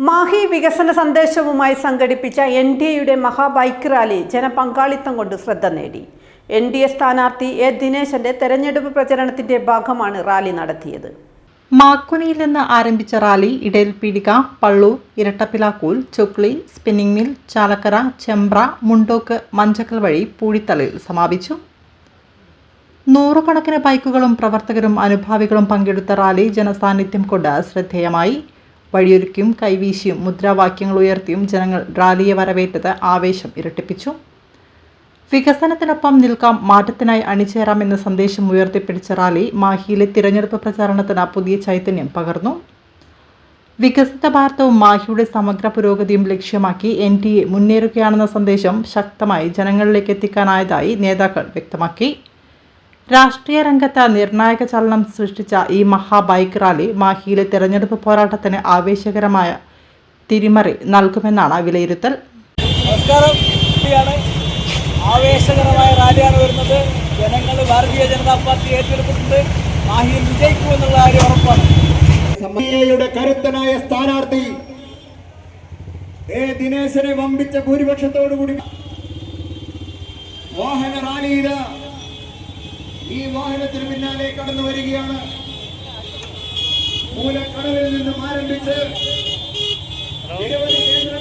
മാഹി വികസന സന്ദേശവുമായി സംഘടിപ്പിച്ച എൻഡിഎയുടെ മഹാബൈക്ക് റാലി ജനപങ്കാളിത്തം കൊണ്ട് ശ്രദ്ധ നേടി. എൻഡിഎ സ്ഥാനാർത്ഥി എ ദിനേശന്റെ തെരഞ്ഞെടുപ്പ് പ്രചരണത്തിന്റെ ഭാഗമാണ് റാലി നടത്തിയത്. മാക്കുനിയിൽ നിന്ന് ആരംഭിച്ച rally Idayilpeedika, Pallur, Irattapilakkool, Chokli, spinning mill, Chalakkara, Chembra, Mundok, Manjakkal വഴി പൂഴിത്തലയിൽ സമാപിച്ചു. നൂറുകണക്കിന് ബൈക്കുകളും പ്രവർത്തകരും അനുഭാവികളും പങ്കെടുത്ത റാലി ജനസാന്നിധ്യം കൊണ്ട് ശ്രദ്ധേയമായി. വഴിയൊരുക്കിയും കൈവീശിയും മുദ്രാവാക്യങ്ങൾ ഉയർത്തിയും ജനങ്ങൾ റാലിയെ വരവേറ്റത് ആവേശം ഇരട്ടിപ്പിച്ചു. വികസനത്തിനൊപ്പം നിൽക്കാം, മാറ്റത്തിനായി അണിചേരാം എന്ന സന്ദേശം ഉയർത്തിപ്പിടിച്ച റാലി മാഹിയിലെ തിരഞ്ഞെടുപ്പ് പ്രചാരണത്തിന് പുതിയ ചൈതന്യം പകർന്നു. വികസിത ഭാരതവും മാഹിയുടെ സമഗ്ര പുരോഗതിയും ലക്ഷ്യമാക്കി എൻഡിഎ മുന്നേറുകയാണെന്ന സന്ദേശം ശക്തമായി ജനങ്ങളിലേക്ക് എത്തിക്കാനായതായി നേതാക്കൾ വ്യക്തമാക്കി. രാഷ്ട്രീയ രംഗത്ത് നിർണായക ചലനം സൃഷ്ടിച്ച ഈ മഹാബൈക്ക് റാലി മാഹിയിലെ തെരഞ്ഞെടുപ്പ് പോരാട്ടത്തിന് ആവേശകരമായ തിരിമറി നൽകുമെന്നാണ് വിലയിരുത്തൽ. നമസ്കാരം. ആവേശകരമായ റാലിയാണ് വരുന്നത്. ജനങ്ങൾ ഭാരതീയ ജനതാ പാർട്ടി ഏറ്റെടുത്തിട്ടുണ്ട്. മാഹിയിൽ വിജയിക്കുമെന്നുള്ള കാര്യം ഉറപ്പാണ്. യുടെ കരുത്തനായ സ്ഥാനാർത്ഥി എ ദിനേശനെ വമ്പിച്ച ഭൂരിപക്ഷത്തോടുകൂടി വാഹന റാലിയിൽ ഈ വാഹനത്തിന് പിന്നാലെ കടന്നു വരികയാണ്. മൂലക്കടലിൽ നിന്നും ആരംഭിച്ച് നിരവധി കേന്ദ്ര